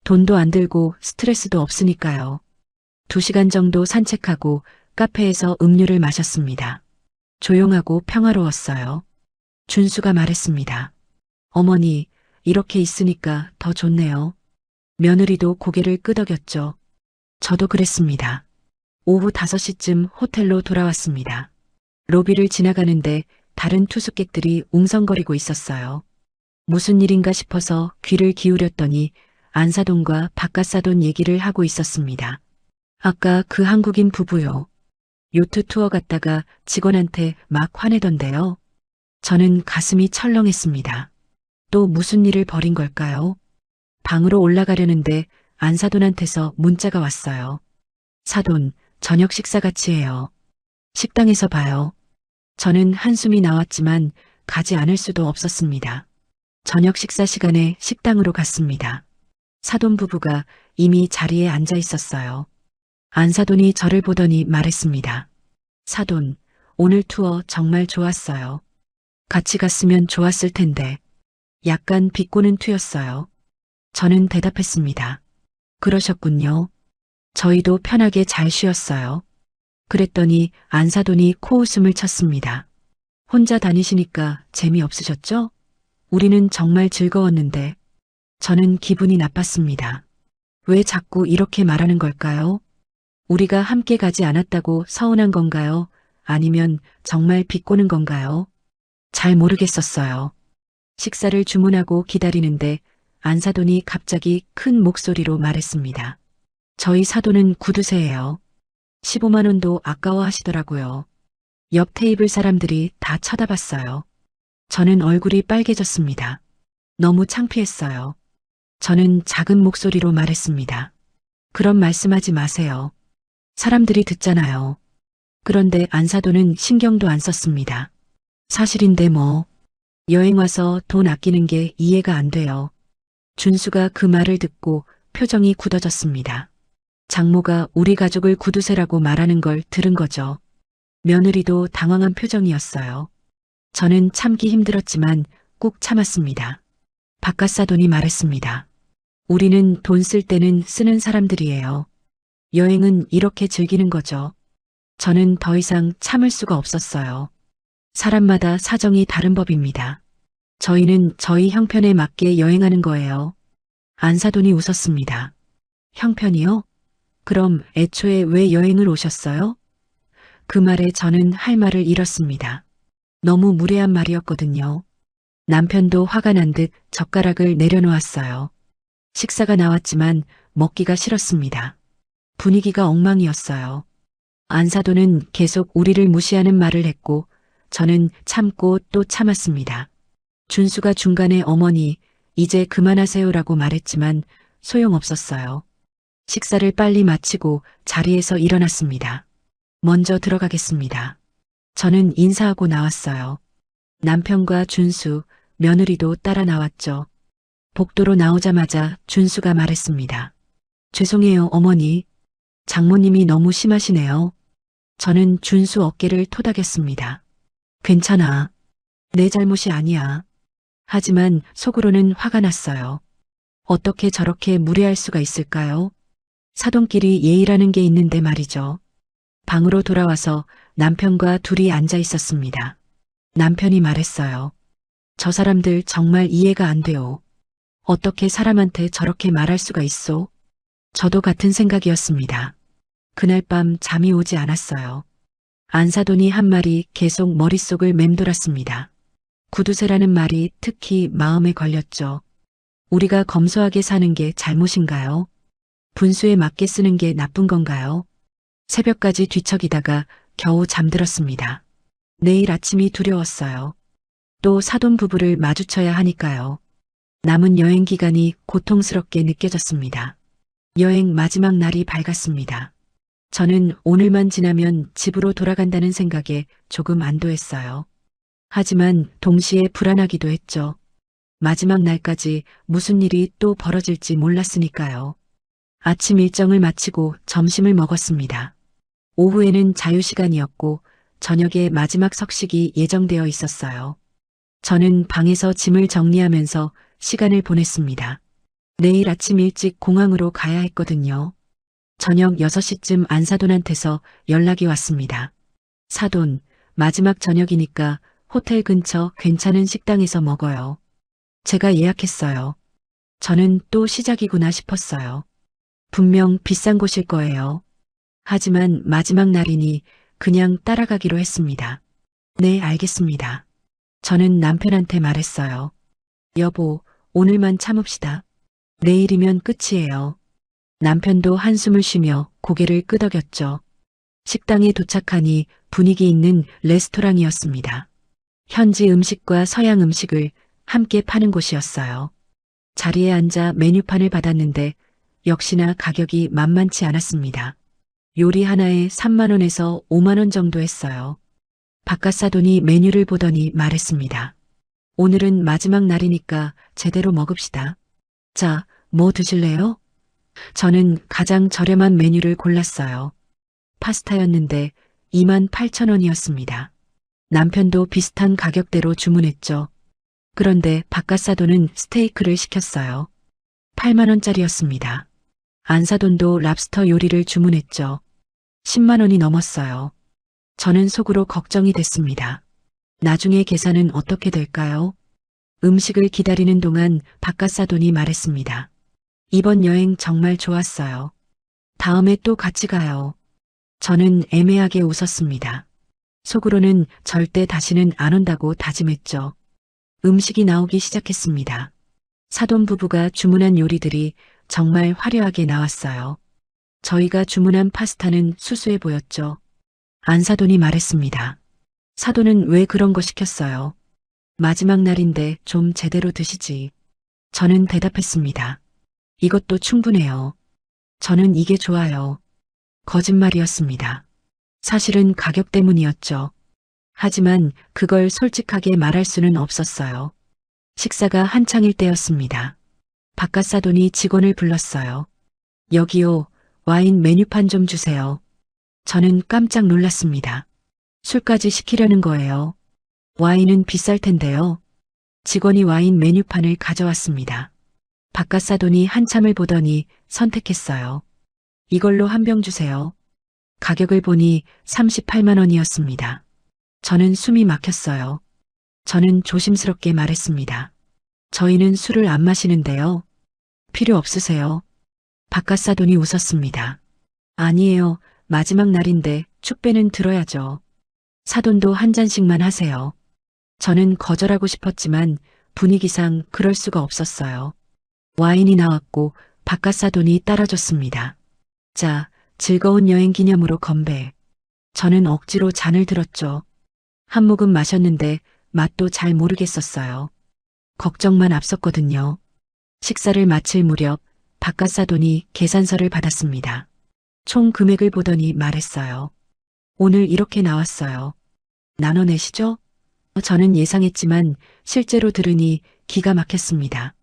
돈도 안 들고 스트레스도 없으니까요. 2시간 정도 산책하고 카페에서 음료를 마셨습니다. 조용하고 평화로웠어요. 준수가 말했습니다. 어머니, 이렇게 있으니까 더 좋네요. 며느리도 고개를 끄덕였죠. 저도 그랬습니다. 오후 5시쯤 호텔로 돌아왔습니다. 로비를 지나가는데 다른 투숙객들이 웅성거리고 있었어요. 무슨 일인가 싶어서 귀를 기울였더니 안사돈과 바깥사돈 얘기를 하고 있었습니다. 아까 그 한국인 부부요. 요트 투어 갔다가 직원한테 막 화내던데요. 저는 가슴이 철렁했습니다. 또 무슨 일을 벌인 걸까요? 방으로 올라가려는데 안사돈한테서 문자가 왔어요. 사돈, 저녁 식사 같이 해요. 식당에서 봐요. 저는 한숨이 나왔지만 가지 않을 수도 없었습니다. 저녁 식사 시간에 식당으로 갔습니다. 사돈 부부가 이미 자리에 앉아 있었어요. 안사돈이 저를 보더니 말했습니다. 사돈, 오늘 투어 정말 좋았어요. 같이 갔으면 좋았을 텐데. 약간 비꼬는 투였어요. 저는 대답했습니다. 그러셨군요. 저희도 편하게 잘 쉬었어요. 그랬더니 안사돈이 코웃음을 쳤습니다. 혼자 다니시니까 재미없으셨죠? 우리는 정말 즐거웠는데. 저는 기분이 나빴습니다. 왜 자꾸 이렇게 말하는 걸까요? 우리가 함께 가지 않았다고 서운한 건가요? 아니면 정말 비꼬는 건가요? 잘 모르겠었어요. 식사를 주문하고 기다리는데 안사돈이 갑자기 큰 목소리로 말했습니다. 저희 사돈은 구두쇠예요. 15만 원도 아까워하시더라고요. 옆 테이블 사람들이 다 쳐다봤어요. 저는 얼굴이 빨개졌습니다. 너무 창피했어요. 저는 작은 목소리로 말했습니다. 그런 말씀하지 마세요. 사람들이 듣잖아요. 그런데 안사돈은 신경도 안 썼습니다. 사실인데 뭐. 여행 와서 돈 아끼는 게 이해가 안 돼요. 준수가 그 말을 듣고 표정이 굳어졌습니다. 장모가 우리 가족을 구두쇠라고 말하는 걸 들은 거죠. 며느리도 당황한 표정이었어요. 저는 참기 힘들었지만 꾹 참았습니다. 바깥사돈이 말했습니다. 우리는 돈 쓸 때는 쓰는 사람들이에요. 여행은 이렇게 즐기는 거죠. 저는 더 이상 참을 수가 없었어요. 사람마다 사정이 다른 법입니다. 저희는 저희 형편에 맞게 여행하는 거예요. 안사돈이 웃었습니다. 형편이요? 그럼 애초에 왜 여행을 오셨어요? 그 말에 저는 할 말을 잃었습니다. 너무 무례한 말이었거든요. 남편도 화가 난 듯 젓가락을 내려놓았어요. 식사가 나왔지만 먹기가 싫었습니다. 분위기가 엉망이었어요. 안사돈은 계속 우리를 무시하는 말을 했고 저는 참고 또 참았습니다. 준수가 중간에 어머니, 이제 그만하세요라고 말했지만 소용없었어요. 식사를 빨리 마치고 자리에서 일어났습니다. 먼저 들어가겠습니다. 저는 인사하고 나왔어요. 남편과 준수, 며느리도 따라 나왔죠. 복도로 나오자마자 준수가 말했습니다. 죄송해요, 어머니. 장모님이 너무 심하시네요. 저는 준수 어깨를 토닥였습니다. 괜찮아. 내 잘못이 아니야. 하지만 속으로는 화가 났어요. 어떻게 저렇게 무례할 수가 있을까요? 사돈끼리 예의라는 게 있는데 말이죠. 방으로 돌아와서 남편과 둘이 앉아 있었습니다. 남편이 말했어요. 저 사람들 정말 이해가 안 돼요. 어떻게 사람한테 저렇게 말할 수가 있어? 저도 같은 생각이었습니다. 그날 밤 잠이 오지 않았어요. 안사돈이 한 말이 계속 머릿속을 맴돌았습니다. 구두쇠라는 말이 특히 마음에 걸렸죠. 우리가 검소하게 사는 게 잘못인가요? 분수에 맞게 쓰는 게 나쁜 건가요? 새벽까지 뒤척이다가 겨우 잠들었습니다. 내일 아침이 두려웠어요. 또 사돈 부부를 마주쳐야 하니까요. 남은 여행 기간이 고통스럽게 느껴졌습니다. 여행 마지막 날이 밝았습니다. 저는 오늘만 지나면 집으로 돌아간다는 생각에 조금 안도했어요. 하지만 동시에 불안하기도 했죠. 마지막 날까지 무슨 일이 또 벌어질지 몰랐으니까요. 아침 일정을 마치고 점심을 먹었습니다. 오후에는 자유시간이었고 저녁에 마지막 석식이 예정되어 있었어요. 저는 방에서 짐을 정리하면서 시간을 보냈습니다. 내일 아침 일찍 공항으로 가야 했거든요. 저녁 6시쯤 안사돈한테서 연락이 왔습니다. 사돈, 마지막 저녁이니까 호텔 근처 괜찮은 식당에서 먹어요. 제가 예약했어요. 저는 또 시작이구나 싶었어요. 분명 비싼 곳일 거예요. 하지만 마지막 날이니 그냥 따라가기로 했습니다. 네, 알겠습니다. 저는 남편한테 말했어요. 여보, 오늘만 참읍시다. 내일이면 끝이에요. 남편도 한숨을 쉬며 고개를 끄덕였죠. 식당에 도착하니 분위기 있는 레스토랑이었습니다. 현지 음식과 서양 음식을 함께 파는 곳이었어요. 자리에 앉아 메뉴판을 받았는데 역시나 가격이 만만치 않았습니다. 요리 하나에 3만 원에서 5만 원 정도 했어요. 바깥사돈이 메뉴를 보더니 말했습니다. 오늘은 마지막 날이니까 제대로 먹읍시다. 자, 뭐 드실래요? 저는 가장 저렴한 메뉴를 골랐어요. 파스타였는데 2만 8천 원이었습니다. 남편도 비슷한 가격대로 주문했죠. 그런데 바깥사돈은 스테이크를 시켰어요. 8만 원짜리였습니다. 안사돈도 랍스터 요리를 주문했죠. 10만 원이 넘었어요. 저는 속으로 걱정이 됐습니다. 나중에 계산은 어떻게 될까요? 음식을 기다리는 동안 바깥사돈이 말했습니다. 이번 여행 정말 좋았어요. 다음에 또 같이 가요. 저는 애매하게 웃었습니다. 속으로는 절대 다시는 안 온다고 다짐했죠. 음식이 나오기 시작했습니다. 사돈 부부가 주문한 요리들이 정말 화려하게 나왔어요. 저희가 주문한 파스타는 수수해 보였죠. 안사돈이 말했습니다. 사돈은 왜 그런 거 시켰어요? 마지막 날인데 좀 제대로 드시지. 저는 대답했습니다. 이것도 충분해요. 저는 이게 좋아요. 거짓말이었습니다. 사실은 가격 때문이었죠. 하지만 그걸 솔직하게 말할 수는 없었어요. 식사가 한창일 때였습니다. 바깥사돈이 직원을 불렀어요. 여기요, 와인 메뉴판 좀 주세요. 저는 깜짝 놀랐습니다. 술까지 시키려는 거예요. 와인은 비쌀 텐데요. 직원이 와인 메뉴판을 가져왔습니다. 바깥사돈이 한참을 보더니 선택했어요. 이걸로 한 병 주세요. 가격을 보니 38만 원이었습니다. 저는 숨이 막혔어요. 저는 조심스럽게 말했습니다. 저희는 술을 안 마시는데요. 필요 없으세요? 바깥사돈이 웃었습니다. 아니에요. 마지막 날인데 축배는 들어야죠. 사돈도 한 잔씩만 하세요. 저는 거절하고 싶었지만 분위기상 그럴 수가 없었어요. 와인이 나왔고 바깥사돈이 따라줬습니다. 자, 즐거운 여행 기념으로 건배. 저는 억지로 잔을 들었죠. 한 모금 마셨는데 맛도 잘 모르겠었어요. 걱정만 앞섰거든요. 식사를 마칠 무렵 바깥사돈이 계산서를 받았습니다. 총 금액을 보더니 말했어요. 오늘 이렇게 나왔어요. 나눠내시죠? 저는 예상했지만 실제로 들으니 기가 막혔습니다.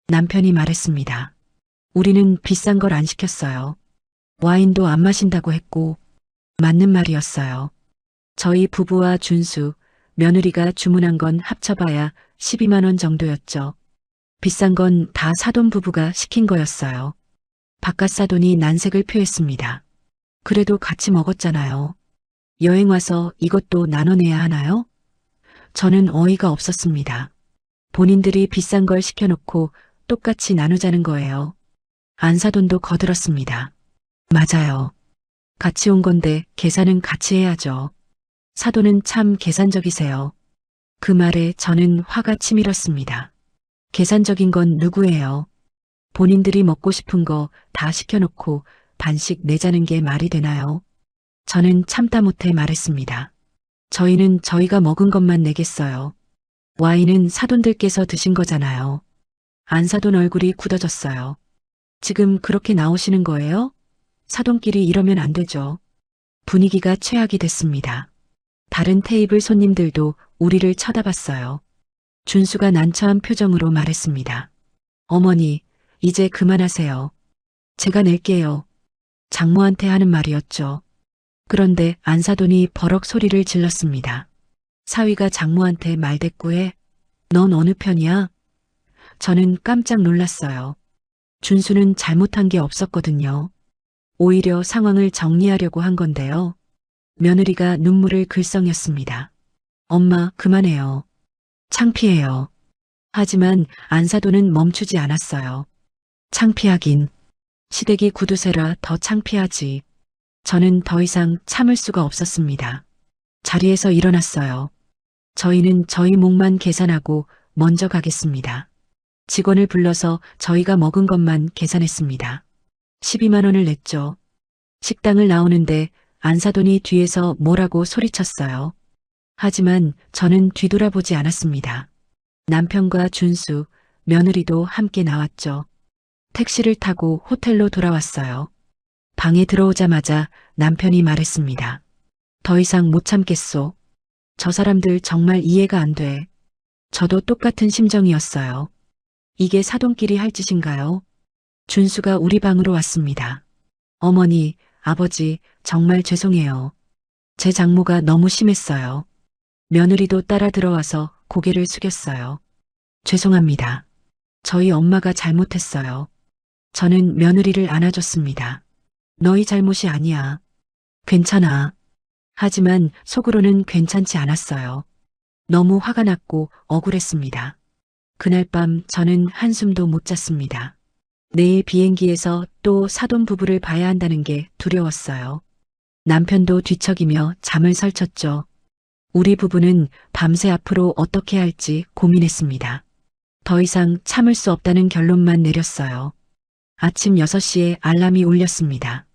남편이 말했습니다. 우리는 비싼 걸 안 시켰어요. 와인도 안 마신다고 했고, 맞는 말이었어요. 저희 부부와 준수, 며느리가 주문한 건 합쳐봐야 12만 원 정도였죠. 비싼 건 다 사돈 부부가 시킨 거였어요. 바깥사돈이 난색을 표했습니다. 그래도 같이 먹었잖아요. 여행 와서 이것도 나눠내야 하나요? 저는 어이가 없었습니다. 본인들이 비싼 걸 시켜놓고 똑같이 나누자는 거예요. 안사돈도 거들었습니다. 맞아요. 같이 온 건데 계산은 같이 해야죠. 사돈은 참 계산적이세요. 그 말에 저는 화가 치밀었습니다. 계산적인 건 누구예요? 본인들이 먹고 싶은 거 다 시켜놓고 반씩 내자는 게 말이 되나요? 저는 참다 못해 말했습니다. 저희는 저희가 먹은 것만 내겠어요. 와인은 사돈들께서 드신 거잖아요. 안사돈 얼굴이 굳어졌어요. 지금 그렇게 나오시는 거예요? 사돈끼리 이러면 안 되죠. 분위기가 최악이 됐습니다. 다른 테이블 손님들도 우리를 쳐다봤어요. 준수가 난처한 표정으로 말했습니다. 어머니, 이제 그만하세요. 제가 낼게요. 장모한테 하는 말이었죠. 그런데 안사돈이 버럭 소리를 질렀습니다. 사위가 장모한테 말대꾸해? 넌 어느 편이야? 저는 깜짝 놀랐어요. 준수는 잘못한 게 없었거든요. 오히려 상황을 정리하려고 한 건데요. 며느리가 눈물을 글썽였습니다. 엄마, 그만해요. 창피해요. 하지만 안사돈은 멈추지 않았어요. 창피하긴. 시댁이 구두쇠라 더 창피하지. 저는 더 이상 참을 수가 없었습니다. 자리에서 일어났어요. 저희는 저희 몫만 계산하고 먼저 가겠습니다. 직원을 불러서 저희가 먹은 것만 계산했습니다. 12만 원을 냈죠. 식당을 나오는데 안사돈이 뒤에서 뭐라고 소리쳤어요. 하지만 저는 뒤돌아보지 않았습니다. 남편과 준수, 며느리도 함께 나왔죠. 택시를 타고 호텔로 돌아왔어요. 방에 들어오자마자 남편이 말했습니다. 더 이상 못 참겠소. 저 사람들 정말 이해가 안 돼. 저도 똑같은 심정이었어요. 이게 사돈끼리 할 짓인가요? 준수가 우리 방으로 왔습니다. 어머니, 아버지, 정말 죄송해요. 제 장모가 너무 심했어요. 며느리도 따라 들어와서 고개를 숙였어요. 죄송합니다. 저희 엄마가 잘못했어요. 저는 며느리를 안아줬습니다. 너희 잘못이 아니야. 괜찮아. 하지만 속으로는 괜찮지 않았어요. 너무 화가 났고 억울했습니다. 그날 밤 저는 한숨도 못 잤습니다. 내일 비행기에서 또 사돈 부부를 봐야 한다는 게 두려웠어요. 남편도 뒤척이며 잠을 설쳤죠. 우리 부부는 밤새 앞으로 어떻게 할지 고민했습니다. 더 이상 참을 수 없다는 결론만 내렸어요. 아침 6시에 알람이 울렸습니다.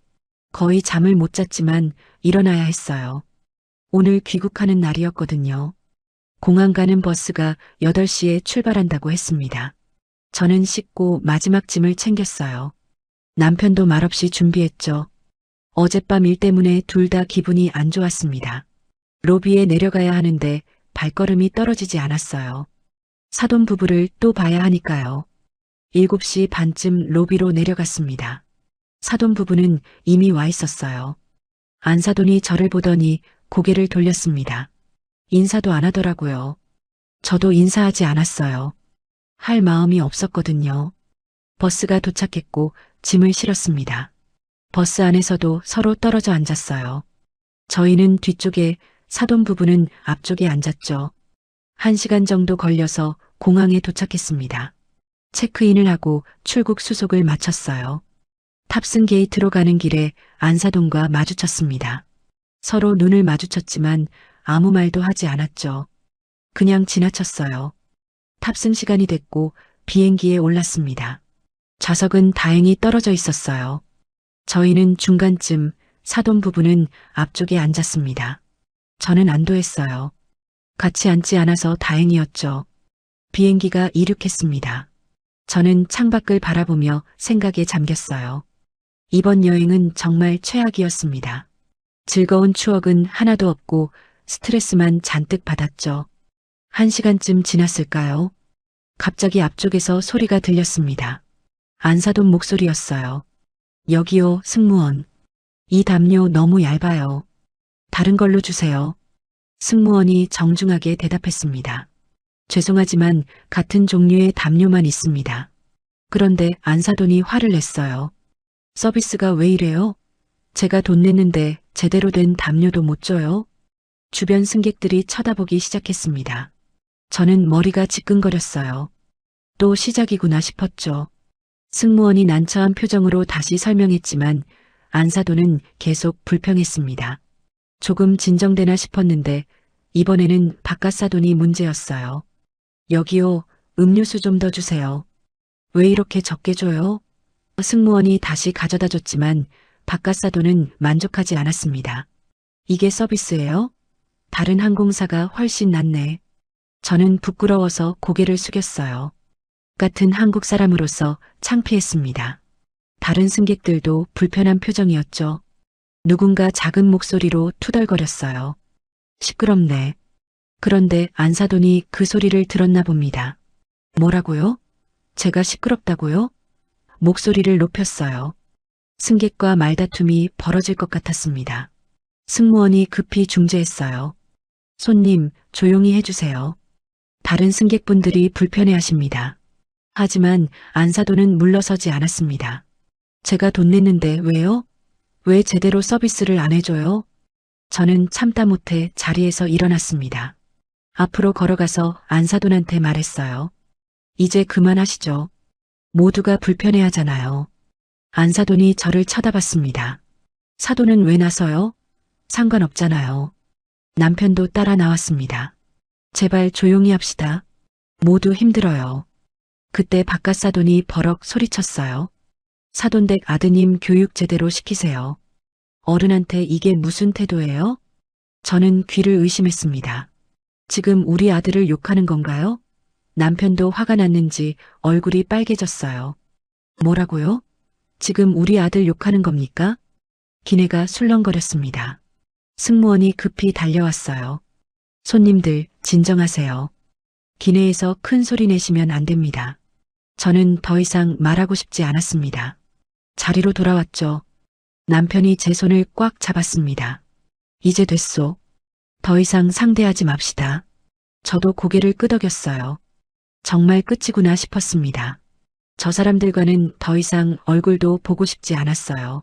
거의 잠을 못 잤지만 일어나야 했어요. 오늘 귀국하는 날이었거든요. 공항 가는 버스가 8시에 출발한다고 했습니다. 저는 씻고 마지막 짐을 챙겼어요. 남편도 말없이 준비했죠. 어젯밤 일 때문에 둘 다 기분이 안 좋았습니다. 로비에 내려가야 하는데 발걸음이 떨어지지 않았어요. 사돈 부부를 또 봐야 하니까요. 7시 반쯤 로비로 내려갔습니다. 사돈 부부는 이미 와 있었어요. 안사돈이 저를 보더니 고개를 돌렸습니다. 인사도 안 하더라고요. 저도 인사하지 않았어요. 할 마음이 없었거든요. 버스가 도착했고 짐을 실었습니다. 버스 안에서도 서로 떨어져 앉았어요. 저희는 뒤쪽에, 사돈 부부는 앞쪽에 앉았죠. 1시간 정도 걸려서 공항에 도착했습니다. 체크인을 하고 출국 수속을 마쳤어요. 탑승 게이트로 가는 길에 안사돈과 마주쳤습니다. 서로 눈을 마주쳤지만 아무 말도 하지 않았죠. 그냥 지나쳤어요. 탑승 시간이 됐고 비행기에 올랐습니다. 좌석은 다행히 떨어져 있었어요. 저희는 중간쯤, 사돈 부부는 앞쪽에 앉았습니다. 저는 안도했어요. 같이 앉지 않아서 다행이었죠. 비행기가 이륙했습니다. 저는 창밖을 바라보며 생각에 잠겼어요. 이번 여행은 정말 최악이었습니다. 즐거운 추억은 하나도 없고 스트레스만 잔뜩 받았죠. 1시간쯤 지났을까요? 갑자기 앞쪽에서 소리가 들렸습니다. 안사돈 목소리였어요. 여기요, 승무원. 이 담요 너무 얇아요. 다른 걸로 주세요. 승무원이 정중하게 대답했습니다. 죄송하지만 같은 종류의 담요만 있습니다. 그런데 안사돈이 화를 냈어요. 서비스가 왜 이래요? 제가 돈 냈는데 제대로 된 담요도 못 줘요? 주변 승객들이 쳐다보기 시작했습니다. 저는 머리가 지끈거렸어요. 또 시작이구나 싶었죠. 승무원이 난처한 표정으로 다시 설명했지만 안사돈은 계속 불평했습니다. 조금 진정되나 싶었는데 이번에는 바깥사돈이 문제였어요. 여기요, 음료수 좀 더 주세요. 왜 이렇게 적게 줘요? 승무원이 다시 가져다 줬지만 바깥사돈은 만족하지 않았습니다. 이게 서비스예요? 다른 항공사가 훨씬 낫네. 저는 부끄러워서 고개를 숙였어요. 같은 한국 사람으로서 창피했습니다. 다른 승객들도 불편한 표정이었죠. 누군가 작은 목소리로 투덜거렸어요. 시끄럽네. 그런데 안사돈이 그 소리를 들었나 봅니다. 뭐라고요? 제가 시끄럽다고요? 목소리를 높였어요. 승객과 말다툼이 벌어질 것 같았습니다. 승무원이 급히 중재했어요. 손님, 조용히 해주세요. 다른 승객분들이 불편해하십니다. 하지만 안사돈은 물러서지 않았습니다. 제가 돈 냈는데 왜요? 왜 제대로 서비스를 안 해줘요? 저는 참다 못해 자리에서 일어났습니다. 앞으로 걸어가서 안사돈한테 말했어요. 이제 그만하시죠. 모두가 불편해하잖아요. 안사돈이 저를 쳐다봤습니다. 사돈은 왜 나서요? 상관없잖아요. 남편도 따라 나왔습니다. 제발 조용히 합시다. 모두 힘들어요. 그때 바깥사돈이 버럭 소리쳤어요. 사돈댁 아드님 교육 제대로 시키세요. 어른한테 이게 무슨 태도예요? 저는 귀를 의심했습니다. 지금 우리 아들을 욕하는 건가요? 남편도 화가 났는지 얼굴이 빨개졌어요. 뭐라고요? 지금 우리 아들 욕하는 겁니까? 기내가 술렁거렸습니다. 승무원이 급히 달려왔어요. 손님들, 진정하세요. 기내에서 큰 소리 내시면 안 됩니다. 저는 더 이상 말하고 싶지 않았습니다. 자리로 돌아왔죠. 남편이 제 손을 꽉 잡았습니다. 이제 됐소. 더 이상 상대하지 맙시다. 저도 고개를 끄덕였어요. 정말 끝이구나 싶었습니다. 저 사람들과는 더 이상 얼굴도 보고 싶지 않았어요.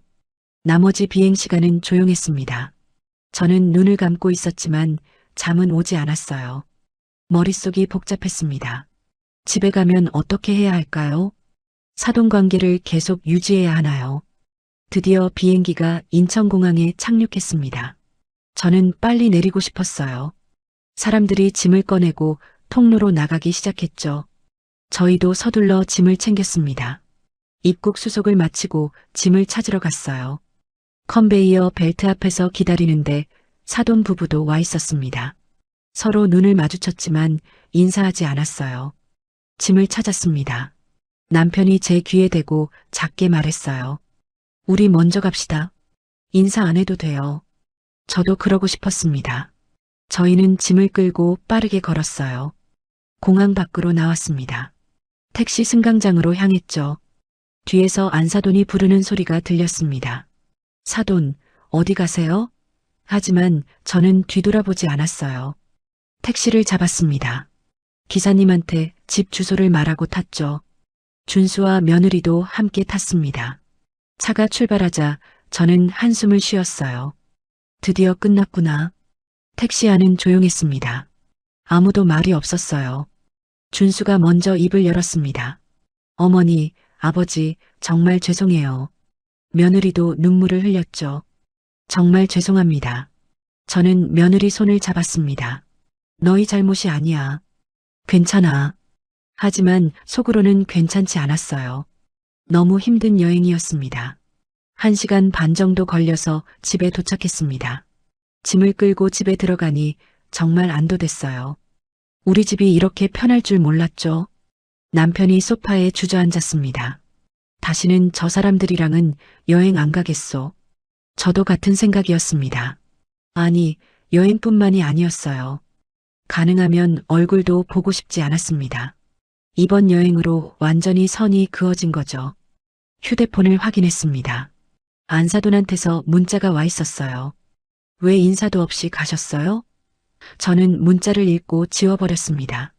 나머지 비행 시간은 조용했습니다. 저는 눈을 감고 있었지만 잠은 오지 않았어요. 머릿속이 복잡했습니다. 집에 가면 어떻게 해야 할까요? 사돈 관계를 계속 유지해야 하나요? 드디어 비행기가 인천공항에 착륙했습니다. 저는 빨리 내리고 싶었어요. 사람들이 짐을 꺼내고 통로로 나가기 시작했죠. 저희도 서둘러 짐을 챙겼습니다. 입국 수속을 마치고 짐을 찾으러 갔어요. 컨베이어 벨트 앞에서 기다리는데 사돈 부부도 와 있었습니다. 서로 눈을 마주쳤지만 인사하지 않았어요. 짐을 찾았습니다. 남편이 제 귀에 대고 작게 말했어요. 우리 먼저 갑시다. 인사 안 해도 돼요. 저도 그러고 싶었습니다. 저희는 짐을 끌고 빠르게 걸었어요. 공항 밖으로 나왔습니다. 택시 승강장으로 향했죠. 뒤에서 안사돈이 부르는 소리가 들렸습니다. 사돈, 어디 가세요? 하지만 저는 뒤돌아보지 않았어요. 택시를 잡았습니다. 기사님한테 집 주소를 말하고 탔죠. 준수와 며느리도 함께 탔습니다. 차가 출발하자 저는 한숨을 쉬었어요. 드디어 끝났구나. 택시 안은 조용했습니다. 아무도 말이 없었어요. 준수가 먼저 입을 열었습니다. 어머니, 아버지, 정말 죄송해요. 며느리도 눈물을 흘렸죠. 정말 죄송합니다. 저는 며느리 손을 잡았습니다. 너희 잘못이 아니야. 괜찮아. 하지만 속으로는 괜찮지 않았어요. 너무 힘든 여행이었습니다. 1시간 반 정도 걸려서 집에 도착했습니다. 짐을 끌고 집에 들어가니 정말 안도됐어요. 우리 집이 이렇게 편할 줄 몰랐죠. 남편이 소파에 주저앉았습니다. 다시는 저 사람들이랑은 여행 안 가겠소. 저도 같은 생각이었습니다. 아니, 여행뿐만이 아니었어요. 가능하면 얼굴도 보고 싶지 않았습니다. 이번 여행으로 완전히 선이 그어진 거죠. 휴대폰을 확인했습니다. 안사돈한테서 문자가 와 있었어요. 왜 인사도 없이 가셨어요? 저는 문자를 읽고 지워버렸습니다.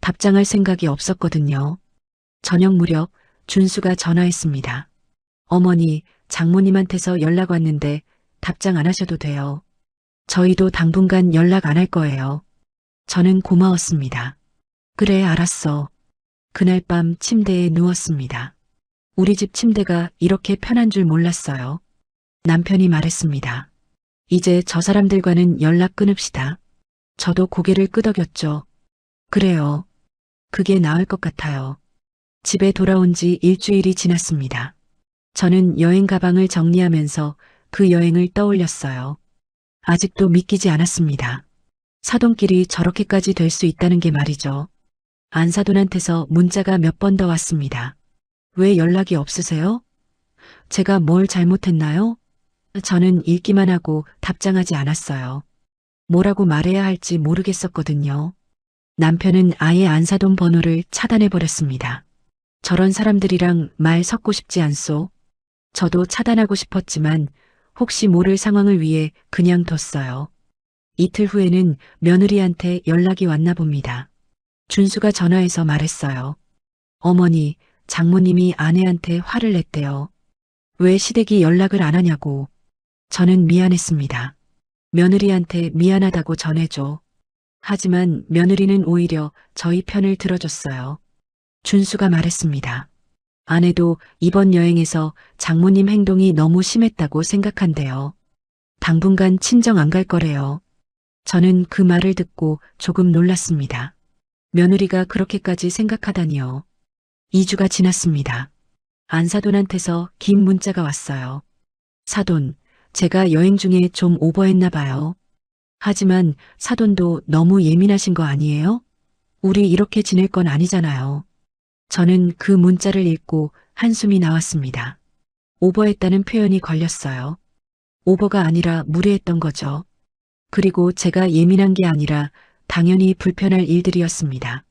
답장할 생각이 없었거든요. 저녁 무렵 준수가 전화했습니다. 어머니, 장모님한테서 연락 왔는데 답장 안 하셔도 돼요. 저희도 당분간 연락 안 할 거예요. 저는 고마웠습니다. 그래, 알았어. 그날 밤 침대에 누웠습니다. 우리 집 침대가 이렇게 편한 줄 몰랐어요. 남편이 말했습니다. 이제 저 사람들과는 연락 끊읍시다. 저도 고개를 끄덕였죠. 그래요. 그게 나을 것 같아요. 집에 돌아온 지 일주일이 지났습니다. 저는 여행 가방을 정리하면서 그 여행을 떠올렸어요. 아직도 믿기지 않았습니다. 사돈끼리 저렇게까지 될 수 있다는 게 말이죠. 안사돈한테서 문자가 몇 번 더 왔습니다. 왜 연락이 없으세요? 제가 뭘 잘못했나요? 저는 읽기만 하고 답장하지 않았어요. 뭐라고 말해야 할지 모르겠었거든요. 남편은 아예 안사돈 번호를 차단해버렸습니다. 저런 사람들이랑 말 섞고 싶지 않소. 저도 차단하고 싶었지만 혹시 모를 상황을 위해 그냥 뒀어요. 이틀 후에는 며느리한테 연락이 왔나 봅니다. 준수가 전화해서 말했어요. 어머니, 장모님이 아내한테 화를 냈대요. 왜 시댁이 연락을 안 하냐고. 저는 미안했습니다. 며느리한테 미안하다고 전해줘. 하지만 며느리는 오히려 저희 편을 들어줬어요. 준수가 말했습니다. 아내도 이번 여행에서 장모님 행동이 너무 심했다고 생각한대요. 당분간 친정 안 갈 거래요. 저는 그 말을 듣고 조금 놀랐습니다. 며느리가 그렇게까지 생각하다니요. 2주가 지났습니다. 안사돈한테서 긴 문자가 왔어요. 사돈, 제가 여행 중에 좀 오버했나 봐요. 하지만 사돈도 너무 예민하신 거 아니에요? 우리 이렇게 지낼 건 아니잖아요. 저는 그 문자를 읽고 한숨이 나왔습니다. 오버했다는 표현이 걸렸어요. 오버가 아니라 무례했던 거죠. 그리고 제가 예민한 게 아니라 당연히 불편할 일들이었습니다.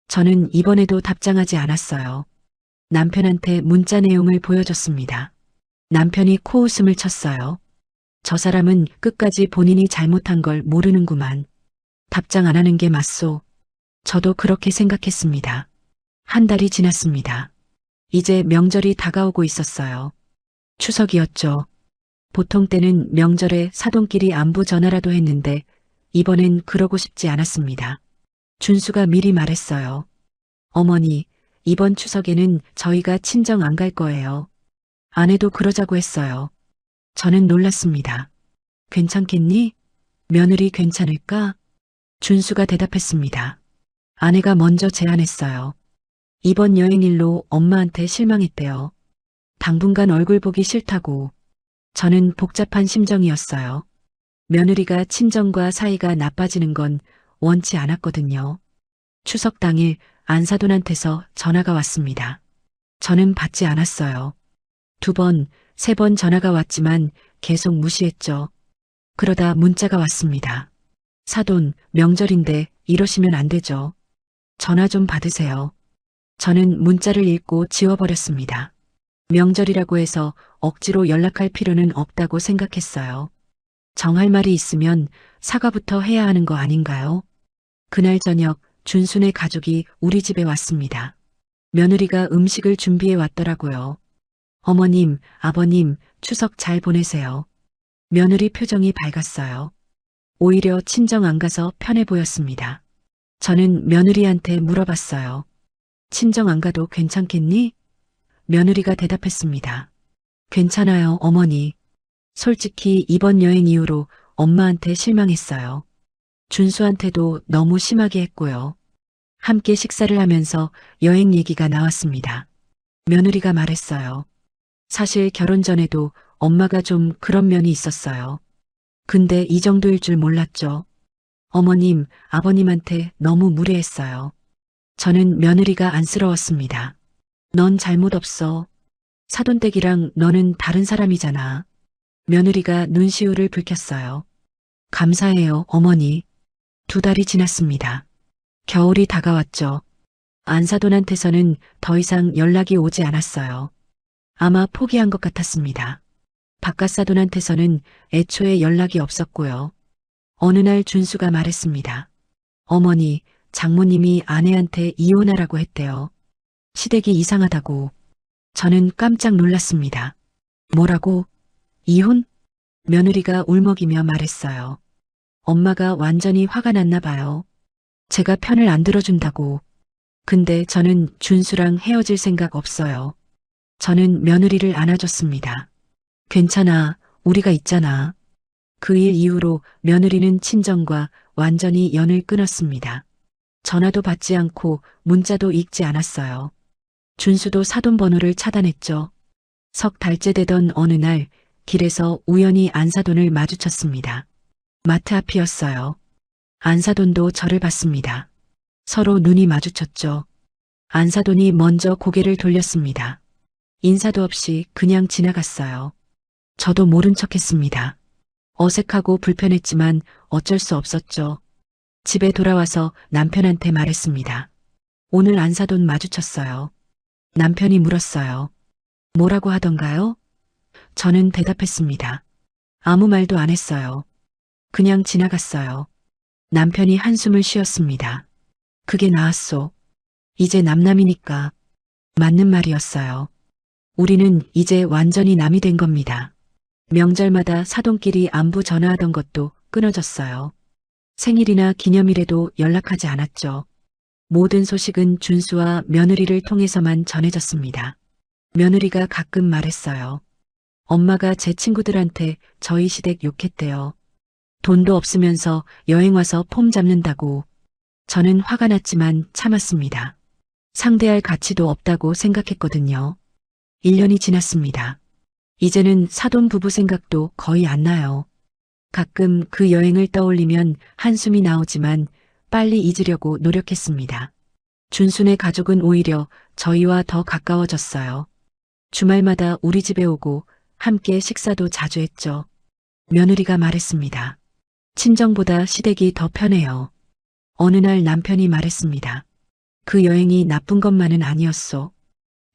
저는 이번에도 답장하지 않았어요. 남편한테 문자 내용을 보여줬습니다. 남편이 코웃음을 쳤어요. 저 사람은 끝까지 본인이 잘못한 걸 모르는구만. 답장 안 하는 게 맞소. 저도 그렇게 생각했습니다. 한 달이 지났습니다. 이제 명절이 다가오고 있었어요. 추석이었죠. 보통 때는 명절에 사돈끼리 안부 전화라도 했는데 이번엔 그러고 싶지 않았습니다. 준수가 미리 말했어요. 어머니, 이번 추석에는 저희가 친정 안 갈 거예요. 아내도 그러자고 했어요. 저는 놀랐습니다. 괜찮겠니? 며느리 괜찮을까? 준수가 대답했습니다. 아내가 먼저 제안했어요. 이번 여행 일로 엄마한테 실망했대요. 당분간 얼굴 보기 싫다고. 저는 복잡한 심정이었어요. 며느리가 친정과 사이가 나빠지는 건 원치 않았거든요. 추석 당일 안사돈한테서 전화가 왔습니다. 저는 받지 않았어요. 2번, 3번 전화가 왔지만 계속 무시했죠. 그러다 문자가 왔습니다. 사돈, 명절인데 이러시면 안 되죠. 전화 좀 받으세요. 저는 문자를 읽고 지워버렸습니다. 명절이라고 해서 억지로 연락할 필요는 없다고 생각했어요. 정할 말이 있으면 사과부터 해야 하는 거 아닌가요? 그날 저녁 준순의 가족이 우리 집에 왔습니다. 며느리가 음식을 준비해 왔더라고요. 어머님, 아버님, 추석 잘 보내세요. 며느리 표정이 밝았어요. 오히려 친정 안 가서 편해 보였습니다. 저는 며느리한테 물어봤어요. 친정 안 가도 괜찮겠니? 며느리가 대답했습니다. 괜찮아요, 어머니. 솔직히 이번 여행 이후로 엄마한테 실망했어요. 준수한테도 너무 심하게 했고요. 함께 식사를 하면서 여행 얘기가 나왔습니다. 며느리가 말했어요. 사실 결혼 전에도 엄마가 좀 그런 면이 있었어요. 근데 이 정도일 줄 몰랐죠. 어머님, 아버님한테 너무 무례했어요. 저는 며느리가 안쓰러웠습니다. 넌 잘못 없어. 사돈댁이랑 너는 다른 사람이잖아. 며느리가 눈시울을 붉혔어요. 감사해요, 어머니. 2달이 지났습니다. 겨울이 다가왔죠. 안사돈한테서는 더 이상 연락이 오지 않았어요. 아마 포기한 것 같았습니다. 바깥사돈한테서는 애초에 연락이 없었고요. 어느 날 준수가 말했습니다. 어머니, 장모님이 아내한테 이혼하라고 했대요. 시댁이 이상하다고. 저는 깜짝 놀랐습니다. 뭐라고? 이혼? 며느리가 울먹이며 말했어요. 엄마가 완전히 화가 났나 봐요. 제가 편을 안 들어준다고. 근데 저는 준수랑 헤어질 생각 없어요. 저는 며느리를 안아줬습니다. 괜찮아, 우리가 있잖아. 그 일 이후로 며느리는 친정과 완전히 연을 끊었습니다. 전화도 받지 않고 문자도 읽지 않았어요. 준수도 사돈 번호를 차단했죠. 석 달째 되던 어느 날 길에서 우연히 안사돈을 마주쳤습니다. 마트 앞이었어요. 안사돈도 저를 봤습니다. 서로 눈이 마주쳤죠. 안사돈이 먼저 고개를 돌렸습니다. 인사도 없이 그냥 지나갔어요. 저도 모른 척했습니다. 어색하고 불편했지만 어쩔 수 없었죠. 집에 돌아와서 남편한테 말했습니다. 오늘 안사돈 마주쳤어요. 남편이 물었어요. 뭐라고 하던가요? 저는 대답했습니다. 아무 말도 안 했어요. 그냥 지나갔어요. 남편이 한숨을 쉬었습니다. 그게 나았소. 이제 남남이니까. 맞는 말이었어요. 우리는 이제 완전히 남이 된 겁니다. 명절마다 사돈끼리 안부 전화하던 것도 끊어졌어요. 생일이나 기념일에도 연락하지 않았죠. 모든 소식은 준수와 며느리를 통해서만 전해졌습니다. 며느리가 가끔 말했어요. 엄마가 제 친구들한테 저희 시댁 욕했대요. 돈도 없으면서 여행 와서 폼 잡는다고. 저는 화가 났지만 참았습니다. 상대할 가치도 없다고 생각했거든요. 1년이 지났습니다. 이제는 사돈 부부 생각도 거의 안 나요. 가끔 그 여행을 떠올리면 한숨이 나오지만 빨리 잊으려고 노력했습니다. 준순의 가족은 오히려 저희와 더 가까워졌어요. 주말마다 우리 집에 오고 함께 식사도 자주 했죠. 며느리가 말했습니다. 친정보다 시댁이 더 편해요. 어느 날 남편이 말했습니다. 그 여행이 나쁜 것만은 아니었소.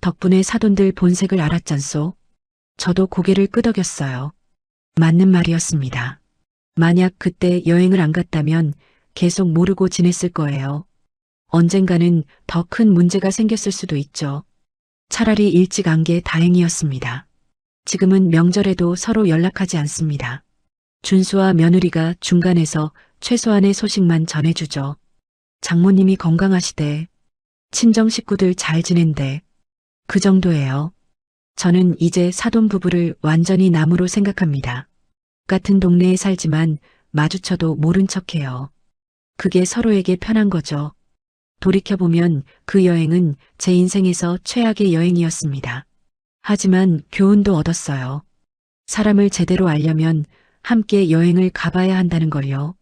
덕분에 사돈들 본색을 알았잖소. 저도 고개를 끄덕였어요. 맞는 말이었습니다. 만약 그때 여행을 안 갔다면 계속 모르고 지냈을 거예요. 언젠가는 더 큰 문제가 생겼을 수도 있죠. 차라리 일찍 안 게 다행이었습니다. 지금은 명절에도 서로 연락하지 않습니다. 준수와 며느리가 중간에서 최소한의 소식만 전해주죠. 장모님이 건강하시대. 친정 식구들 잘 지낸대. 그 정도예요. 저는 이제 사돈 부부를 완전히 남으로 생각합니다. 같은 동네에 살지만 마주쳐도 모른 척해요. 그게 서로에게 편한 거죠. 돌이켜보면 그 여행은 제 인생에서 최악의 여행이었습니다. 하지만 교훈도 얻었어요. 사람을 제대로 알려면 함께 여행을 가봐야 한다는 걸요.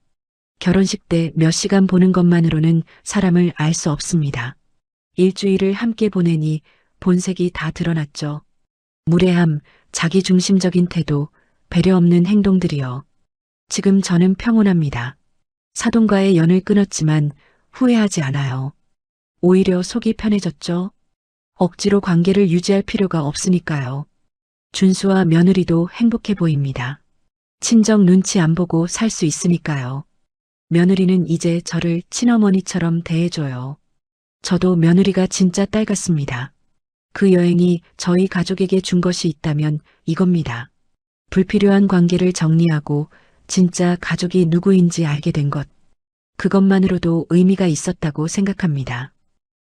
결혼식 때 몇 시간 보는 것만으로는 사람을 알 수 없습니다. 일주일을 함께 보내니 본색이 다 드러났죠. 무례함, 자기중심적인 태도, 배려 없는 행동들이요. 지금 저는 평온합니다. 사돈과의 연을 끊었지만 후회하지 않아요. 오히려 속이 편해졌죠. 억지로 관계를 유지할 필요가 없으니까요. 준수와 며느리도 행복해 보입니다. 친정 눈치 안 보고 살 수 있으니까요. 며느리는 이제 저를 친어머니처럼 대해줘요. 저도 며느리가 진짜 딸 같습니다. 그 여행이 저희 가족에게 준 것이 있다면 이겁니다. 불필요한 관계를 정리하고 진짜 가족이 누구인지 알게 된 것. 그것만으로도 의미가 있었다고 생각합니다.